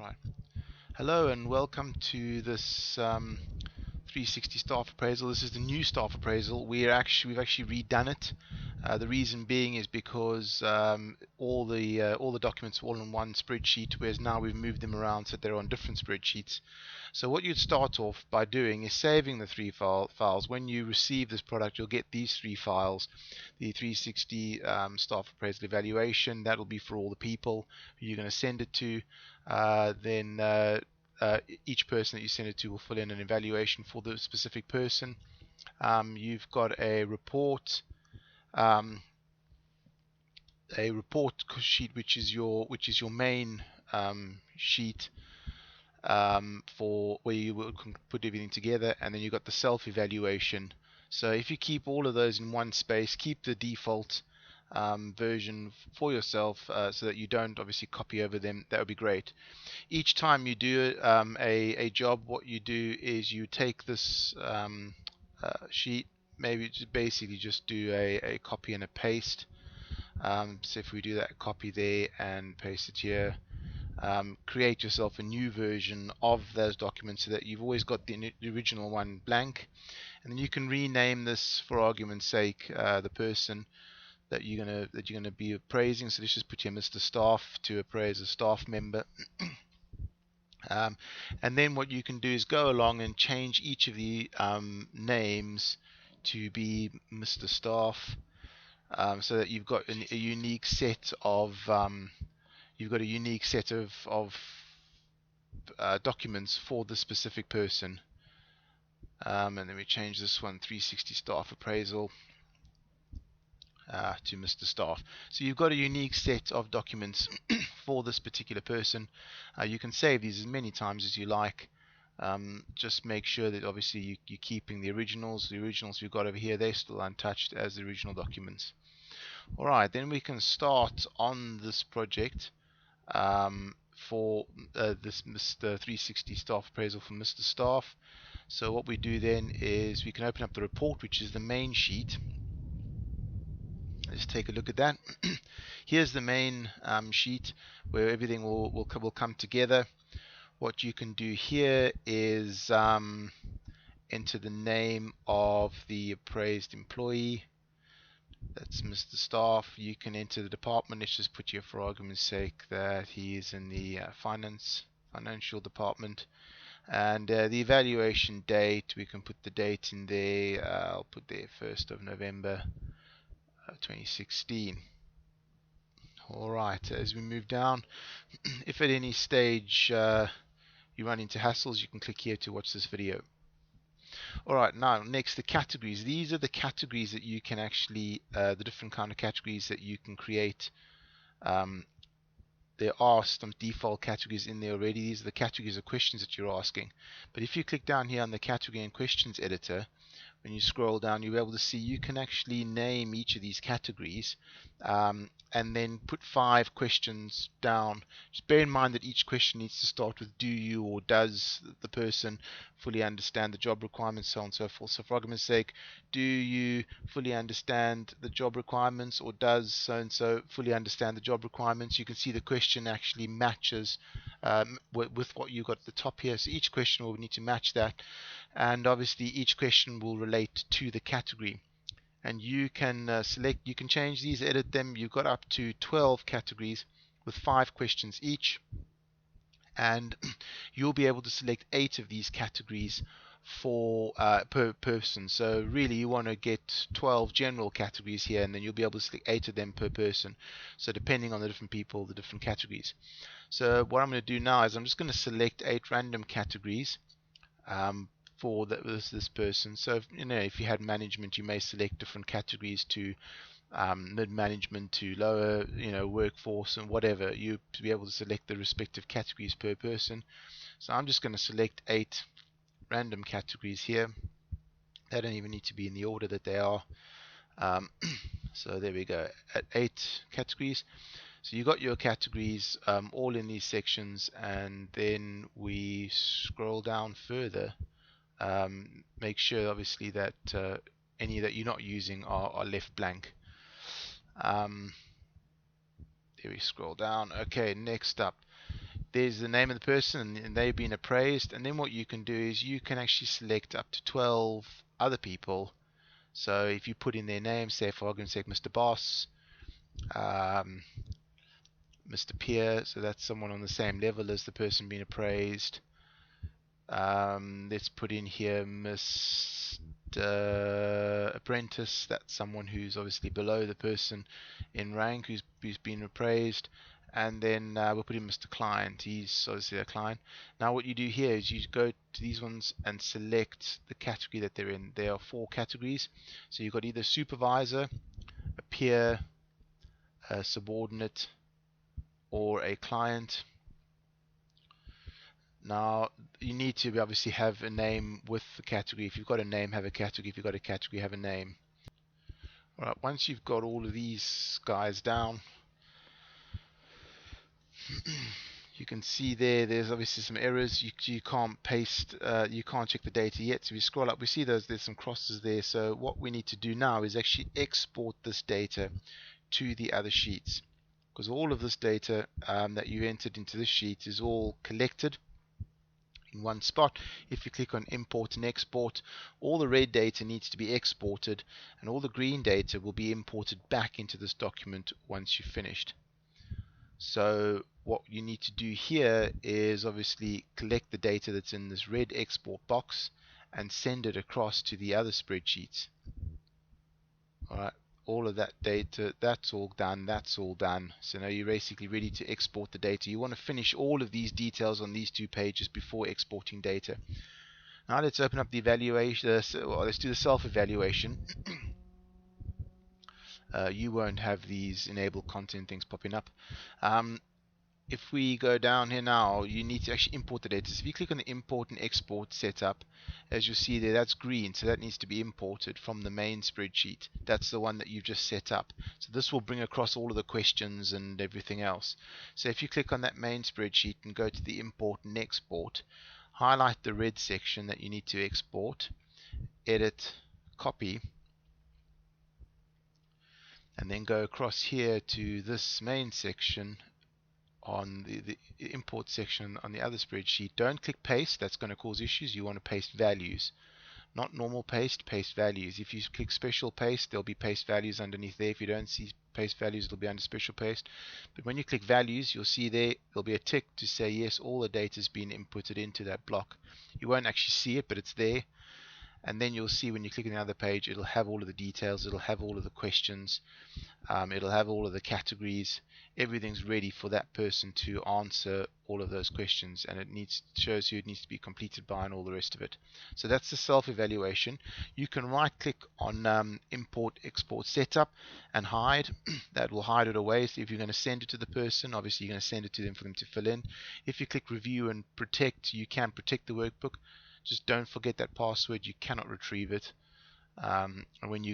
Alright. Hello and welcome to this 360 staff appraisal. This is the new staff appraisal. We've actually redone it. The reason being is because all the documents are all in one spreadsheet, whereas now we've moved them around so they're on different spreadsheets. So what you'd start off by doing is saving the three files. When you receive this product, you'll get these three files: the 360 staff appraisal evaluation. That'll be for all the people who you're going to send it to. Then each person that you send it to will fill in an evaluation for the specific person. You've got a report sheet, which is your main sheet for where you can put everything together, and then you've got the self-evaluation. So if you keep all of those in one space, keep the default version for yourself so that you don't obviously copy over them, that would be great. Each time you do a job, what you do is you take this sheet, maybe basically just do a copy and a paste. So if we do that copy there and paste it here, create yourself a new version of those documents so that you've always got the original one blank, and then you can rename this, for argument's sake, the person that you're gonna be appraising. So let's just put here Mr. Staff to appraise a staff member. And then what you can do is go along and change each of the names to be Mr. Staff, so that you've got a unique set of documents for the specific person. And then we change this one, 360 staff appraisal, to Mr. Staff. So you've got a unique set of documents for this particular person. You can save these as many times as you like. Just make sure that obviously you're keeping the originals. The originals we've got over here, they're still untouched as the original documents. Alright, then we can start on this project for this Mr. 360 staff appraisal for Mr. Staff. So what we do then is we can open up the report, which is the main sheet. Let's take a look at that. Here's the main sheet where everything will come together. What you can do here is enter the name of the appraised employee. That's Mr. Staff. You can enter the department. Let's just put here, for argument's sake, that he is in the financial department. And the evaluation date, we can put the date in there. I'll put there 1st of November 2016. Alright, as we move down, if at any stage you run into hassles, you can click here to watch this video. Alright, now next, the categories. These are the categories that you can actually, the different kind of categories that you can create. There are some default categories in there already. These are the categories of questions that you're asking. But if you click down here on the category and questions editor, when you scroll down, you'll be able to see you can actually name each of these categories and then put 5 questions down. Just bear in mind that each question needs to start with do you or does the person fully understand the job requirements, so on and so forth. So for argument's sake, do you fully understand the job requirements, or does so and so fully understand the job requirements? You can see the question actually matches with what you've got at the top here. So each question will need to match that, and obviously each question will relate to the category. And you can select, you can change these, edit them. You've got up to 12 categories with 5 questions each, and you'll be able to select 8 of these categories for per person. So really you want to get 12 general categories here, and then you'll be able to select 8 of them per person, so depending on the different people, the different categories. So what I'm going to do now is I'm just going to select 8 random categories for this person. So if you had management, you may select different categories to mid-management to lower workforce and whatever. You to be able to select the respective categories per person. So I'm just going to select 8 random categories here. They don't even need to be in the order that they are. So there we go, at 8 categories. So you got your categories all in these sections, and then we scroll down further. Make sure obviously that any that you're not using are left blank. There we scroll down. Okay, next up, there's the name of the person and they've been appraised, and then what you can do is you can actually select up to 12 other people. So if you put in their name, say for argument's sake Mr. Boss, Mr. Peer, so that's someone on the same level as the person being appraised. Let's put in here Mr. Apprentice, that's someone who's obviously below the person in rank who's been appraised. And then we'll put in Mr. Client, he's obviously a client. Now what you do here is you go to these ones and select the category that they're in. There are 4 categories, so you've got either supervisor, a peer, a subordinate, or a client. Now you need to obviously have a name with the category. If you've got a name, have a category. If you've got a category, have a name. Alright, once you've got all of these guys down, you can see there's obviously some errors. You can't paste, you can't check the data yet. So we scroll up, we see there's some crosses there. So what we need to do now is actually export this data to the other sheets, because all of this data that you entered into this sheet is all collected in one spot. If you click on import and export, all the red data needs to be exported, and all the green data will be imported back into this document once you've finished. So what you need to do here is obviously collect the data that's in this red export box and send it across to the other spreadsheets. Alright, all of that data, that's all done, that's all done. So now you're basically ready to export the data. You want to finish all of these details on these 2 pages before exporting data. Now let's open up the evaluation, let's do the self-evaluation. You won't have these enabled content things popping up. If we go down here now, you need to actually import the data. So if you click on the import and export setup, as you see there, that's green, so that needs to be imported from the main spreadsheet. That's the one that you've just set up. So this will bring across all of the questions and everything else. So if you click on that main spreadsheet and go to the import and export, highlight the red section that you need to export, edit, copy, and then go across here to this main section on the import section on the other spreadsheet. Don't click paste, that's going to cause issues. You want to paste values, not normal paste, paste values. If you click special paste, there'll be paste values underneath there. If you don't see paste values, it'll be under special paste. But when you click values, you'll see there'll be a tick to say yes, all the data has been inputted into that block. You won't actually see it, but it's there. And then you'll see when you click on the other page, it'll have all of the details, it'll have all of the questions, it'll have all of the categories. Everything's ready for that person to answer all of those questions, and it shows you it needs to be completed by and all the rest of it. So that's the self-evaluation. You can right click on import export setup and hide. That will hide it away. So if you're going to send it to the person, obviously you're going to send it to them for them to fill in. If you click review and protect, you can protect the workbook. Just don't forget that password. You cannot retrieve it. And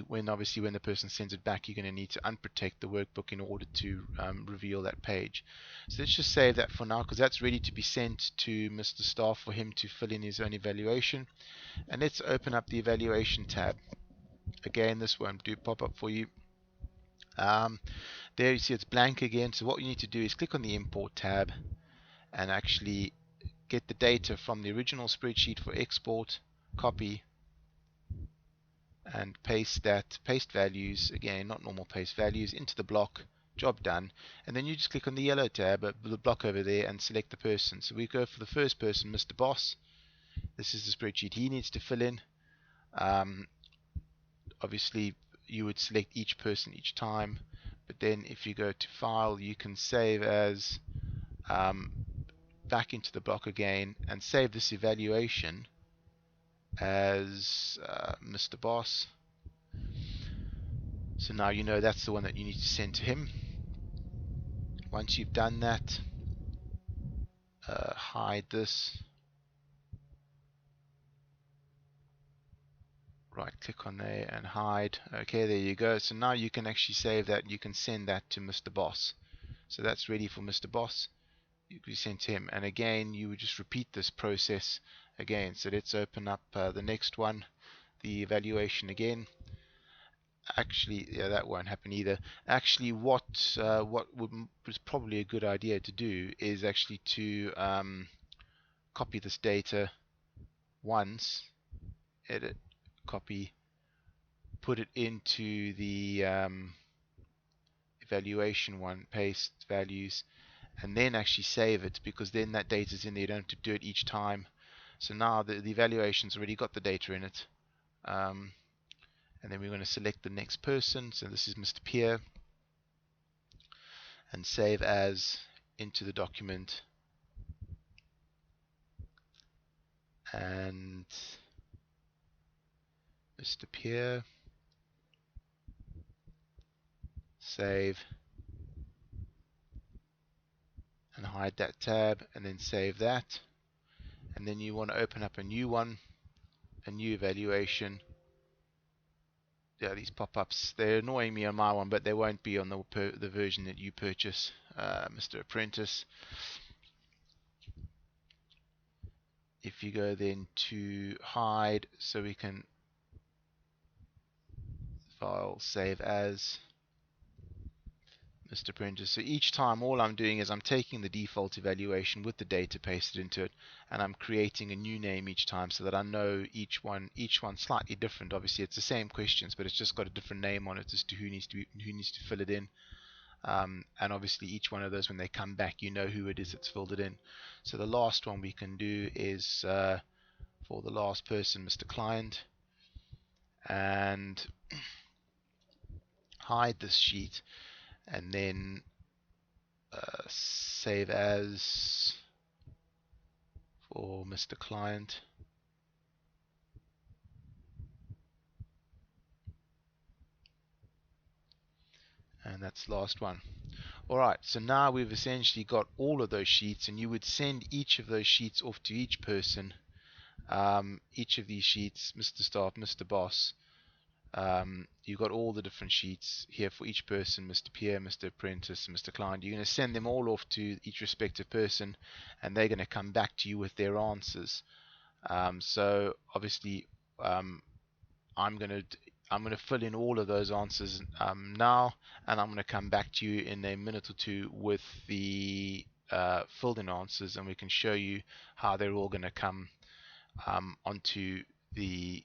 when obviously when the person sends it back, you're going to need to unprotect the workbook in order to reveal that page. So let's just save that for now, because that's ready to be sent to Mr. Staff for him to fill in his own evaluation. And let's open up the evaluation tab. Again, this won't pop up for you. There you see it's blank again. So what you need to do is click on the import tab and actually get the data from the original spreadsheet for export, copy, and paste values, again not normal paste values, into the block. Job done. And then you just click on the yellow tab, the block over there, and select the person. So we go for the first person, Mr. Boss. This is the spreadsheet he needs to fill in. Obviously you would select each person each time, but then if you go to file, you can save as back into the block again and save this evaluation as Mr. Boss. So now you know that's the one that you need to send to him. Once you've done that, hide this, right click on there and hide. Okay, there you go. So now you can actually save that, you can send that to Mr. Boss. So that's ready for Mr. Boss. You can send to him, and again you would just repeat this process again. So let's open up the next one, the evaluation again. actually, yeah, that won't happen either. Actually, what was probably a good idea to do is actually to copy this data once, edit, copy, put it into the evaluation one, paste values, and then actually save it, because then that data is in there. You don't have to do it each time. So now the evaluation's already got the data in it. And then we're going to select the next person. So this is Mr. Pierre, and save as into the document. And Mr. Pierre, save, and hide that tab, and then save that. And then you want to open up a new one, a new evaluation. Yeah, these pop-ups, they're annoying me on my one, but they won't be on the version that you purchase, Mr. Apprentice. If you go then to hide, so we can file, save as Mr. Apprentice. So each time, all I'm doing is I'm taking the default evaluation with the data pasted into it, and I'm creating a new name each time, so that I know each one slightly different. Obviously, it's the same questions, but it's just got a different name on it as to who needs to fill it in. And obviously, each one of those, when they come back, you know who it is that's filled it in. So the last one we can do is for the last person, Mr. Client, and hide this sheet, and then save as for Mr. Client. And that's the last one. Alright, so now we've essentially got all of those sheets, and you would send each of those sheets off to each person. Each of these sheets, Mr. Staff, Mr. Boss, you've got all the different sheets here for each person, Mr. Pierre, Mr. Apprentice, Mr. Client. You're going to send them all off to each respective person, and they're going to come back to you with their answers. So obviously, I'm going to fill in all of those answers now, and I'm going to come back to you in a minute or two with the filled in answers, and we can show you how they're all going to come onto the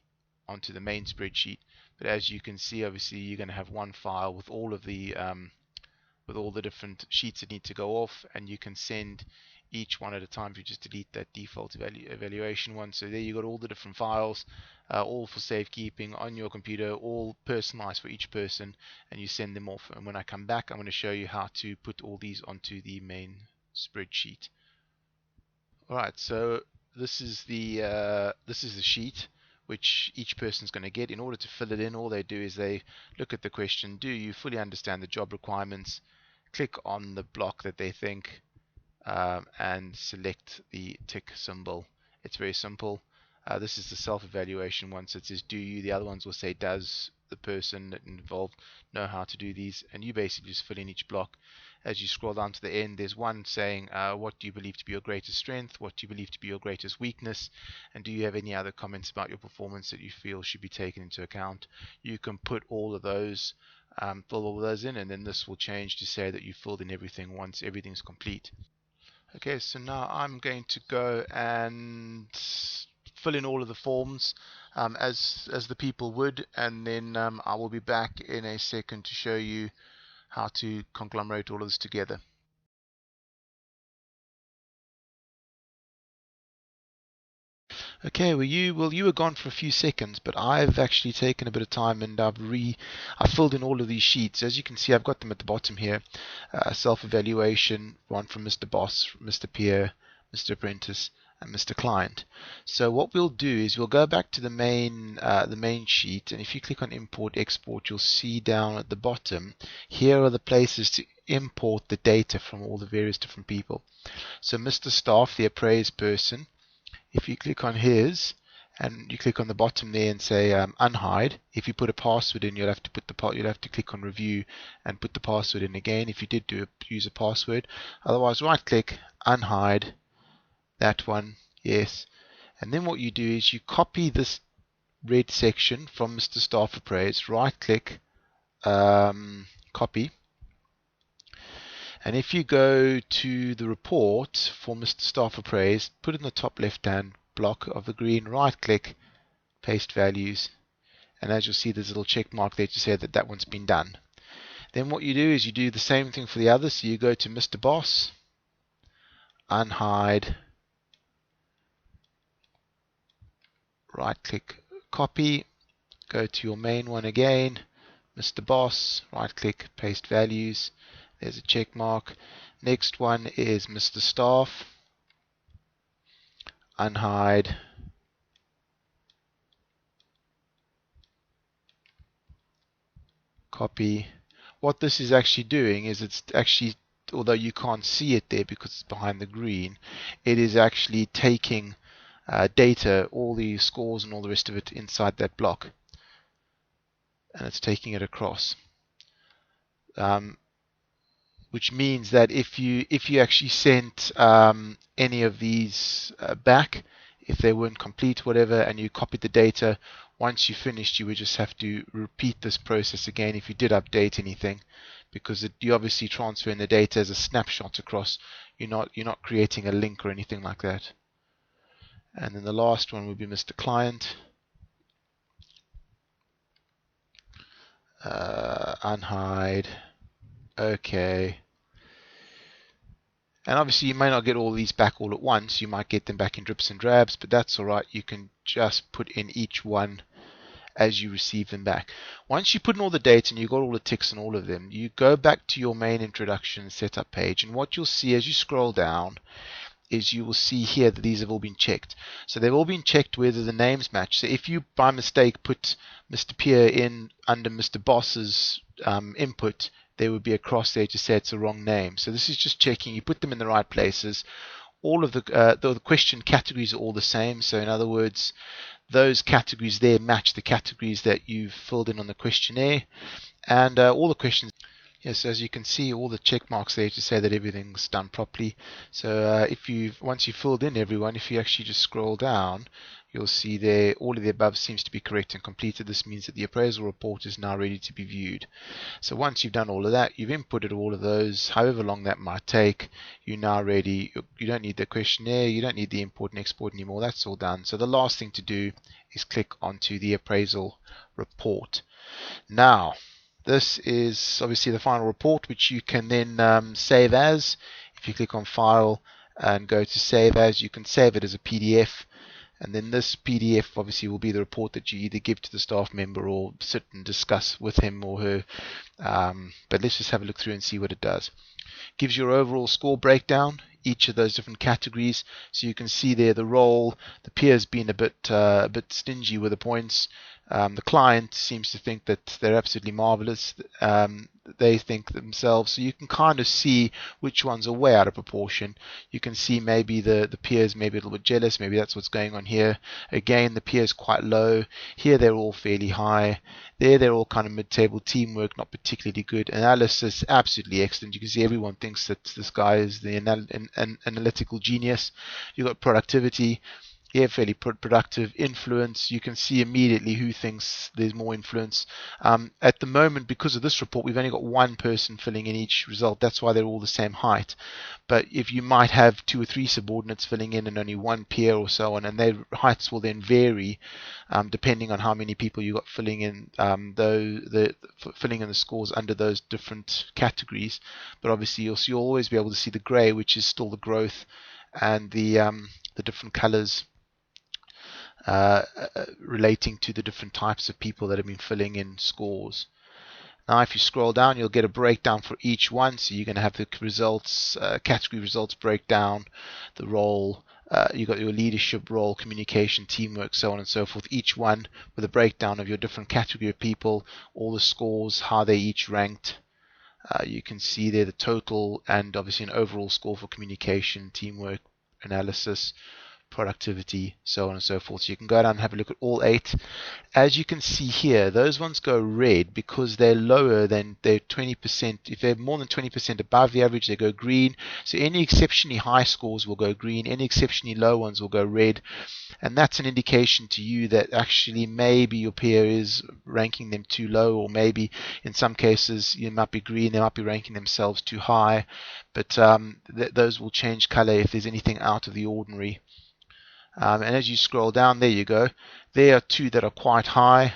main spreadsheet. But as you can see, obviously you're going to have one file with all of the different sheets that need to go off, and you can send each one at a time. If you just delete that default evaluation one, so there you got all the different files, all for safekeeping on your computer, all personalized for each person, and you send them off. And when I come back, I'm going to show you how to put all these onto the main spreadsheet. Alright, so this is the sheet which each person is going to get. In order to fill it in, all they do is they look at the question, do you fully understand the job requirements? Click on the block that they think, and select the tick symbol. It's very simple. This is the self-evaluation one, so it says do you. The other ones will say does the person involved know how to do these, and you basically just fill in each block. As you scroll down to the end, there's one saying what do you believe to be your greatest strength, what do you believe to be your greatest weakness, and do you have any other comments about your performance that you feel should be taken into account. You can put all of those, fill all of those in, and then this will change to say that you filled in everything once everything's complete. Okay, so now I'm going to go and fill in all of the forms as the people would, and then I will be back in a second to show you how to conglomerate all of this together. Okay, well you were gone for a few seconds, but I've actually taken a bit of time, and I filled in all of these sheets. As you can see, I've got them at the bottom here. Self-evaluation, one from Mr. Boss, Mr. Pierre, Mr. Apprentice, and Mr. Client. So what we'll do is we'll go back to the main sheet, and if you click on Import Export, you'll see down at the bottom here are the places to import the data from all the various different people. So Mr. Staff, the appraised person, if you click on his and you click on the bottom there and say unhide, if you put a password in, you'll have to click on review and put the password in again if you did use a password. Otherwise, right click, unhide that one, yes. And then what you do is you copy this red section from Mr. Staff Appraised, right click, copy. And if you go to the report for Mr. Staff Appraised, put it in the top left-hand block of the green, right-click, paste values, and as you'll see, there's a little check mark there to say that that one's been done. Then what you do is you do the same thing for the others. So you go to Mr. Boss, unhide, right-click, copy, go to your main one again, Mr. Boss, right-click, paste values. There's a check mark. Next one is Mr. Staff, unhide, copy. What this is actually doing is it's actually, although you can't see it there because it's behind the green, it is actually taking data, all the scores and all the rest of it inside that block, and it's taking it across. Which means that if you actually sent any of these back, if they weren't complete, whatever, and you copied the data, once you finished, you would just have to repeat this process again if you did update anything, because you're obviously transferring the data as a snapshot across. You're not creating a link or anything like that. And then the last one would be Mr. Client. Unhide. Okay. And obviously you may not get all these back all at once. You might get them back in drips and drabs, but that's all right. You can just put in each one as you receive them back. Once you put in all the data and you've got all the ticks and all of them, you go back to your main introduction setup page, and what you'll see as you scroll down is you will see here that these have all been checked. So they've all been checked whether the names match. So if you by mistake put Mr. Pierre in under Mr. Boss's input, there would be a cross there to say it's the wrong name. So this is just checking you put them in the right places. All of the question categories are all the same. So in other words, those categories there match the categories that you've filled in on the questionnaire, and all the questions. Yes, as you can see, all the check marks there to say that everything's done properly. So once you've filled in everyone, if you actually just scroll down, you'll see there all of the above seems to be correct and completed. This means that the appraisal report is now ready to be viewed. So once you've done all of that, you've inputted all of those, however long that might take, you're now ready. You don't need the questionnaire, you don't need the import and export anymore. That's all done. So the last thing to do is click onto the appraisal report. Now, this is obviously the final report, which you can then save as. If you click on File and go to Save As, you can save it as a PDF. And then this PDF obviously will be the report that you either give to the staff member or sit and discuss with him or her. But let's just have a look through and see what it does. Gives your overall score breakdown, each of those different categories. So you can see there the role, the peer's been a bit stingy with the points. The client seems to think that they're absolutely marvelous. They think themselves. So you can kind of see which ones are way out of proportion. You can see maybe the peers maybe a little bit jealous. Maybe that's what's going on here. Again, the peers quite low. Here they're all fairly high. There they're all kind of mid-table. Teamwork not particularly good. Analysis absolutely excellent. You can see everyone thinks that this guy is the analytical genius. You've got productivity. Yeah, fairly productive. Influence, you can see immediately who thinks there's more influence. At the moment, because of this report, we've only got one person filling in each result. That's why they're all the same height. But if you might have 2 or 3 subordinates filling in and only one peer or so on, and their heights will then vary depending on how many people you got filling in filling in the scores under those different categories. But obviously, you'll always be able to see the grey, which is still the growth, and the different colours relating to the different types of people that have been filling in scores. Now if you scroll down, you'll get a breakdown for each one. So you're going to have the results, category results breakdown, the role, you've got your leadership role, communication, teamwork, so on and so forth. Each one with a breakdown of your different category of people, all the scores, how they each ranked. You can see there the total and obviously an overall score for communication, teamwork, analysis, productivity, so on and so forth. So you can go down and have a look at all 8. As you can see here, those ones go red because they're lower than they're 20%. If they're more than 20% above the average, they go green. So any exceptionally high scores will go green, any exceptionally low ones will go red. And that's an indication to you that actually maybe your peer is ranking them too low, or maybe in some cases you might be green, they might be ranking themselves too high. But those will change color if there's anything out of the ordinary. And as you scroll down, there you go. There are 2 that are quite high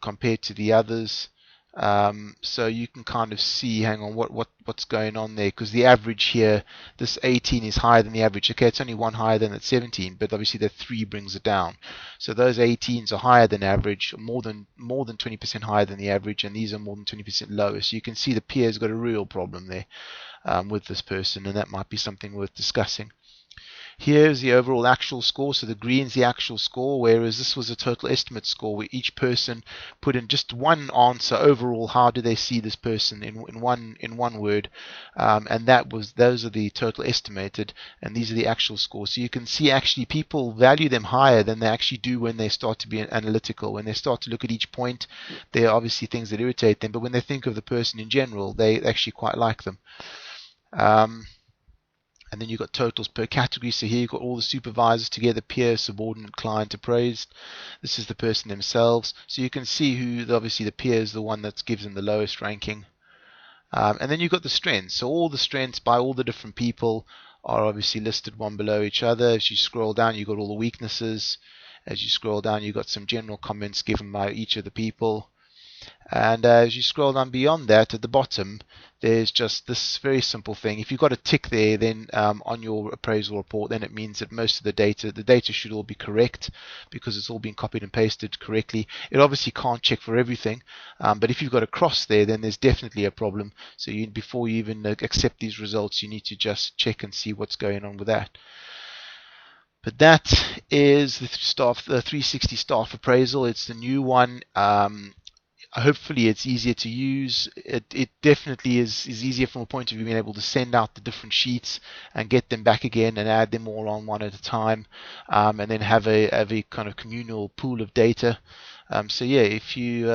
compared to the others. So you can kind of see, hang on, what's going on there, because the average here, this 18 is higher than the average. Okay, it's only 1 higher than that 17, but obviously the 3 brings it down. So those 18s are higher than average, more than 20% higher than the average, and these are more than 20% lower. So you can see the peer's got a real problem there with this person, and that might be something worth discussing. Here's the overall actual score. So the green's the actual score, whereas this was a total estimate score where each person put in just one answer overall. How do they see this person in one word? And those are the total estimated, and these are the actual scores. So you can see actually people value them higher than they actually do when they start to be analytical. When they start to look at each point, there are obviously things that irritate them, but when they think of the person in general, they actually quite like them. And then you've got totals per category. So here you've got all the supervisors together, peer, subordinate, client, appraised. This is the person themselves. So you can see who, obviously the peer is the one that gives them the lowest ranking. And then you've got the strengths. So all the strengths by all the different people are obviously listed one below each other. As you scroll down, you've got all the weaknesses. As you scroll down, you've got some general comments given by each of the people. And as you scroll down beyond that, at the bottom, there's just this very simple thing. If you've got a tick there, then on your appraisal report, then it means that most of the data should all be correct because it's all been copied and pasted correctly. It obviously can't check for everything, but if you've got a cross there, then there's definitely a problem. So before you even accept these results, you need to just check and see what's going on with that. But that is the 360 staff appraisal. It's the new one. Hopefully it's easier to use. It definitely is easier from a point of view being able to send out the different sheets and get them back again and add them all on one at a time, and then have a kind of communal pool of data. So yeah, if you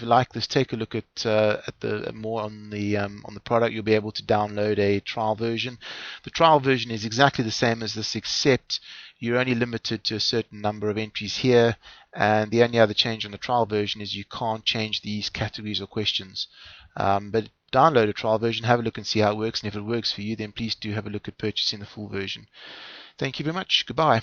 like this, take a look at the more on the product. You'll be able to download a trial version. The trial version is exactly the same as this, except you're only limited to a certain number of entries here, and the only other change on the trial version is you can't change these categories or questions. But download a trial version, have a look and see how it works, and if it works for you, then please do have a look at purchasing the full version. Thank you very much. Goodbye.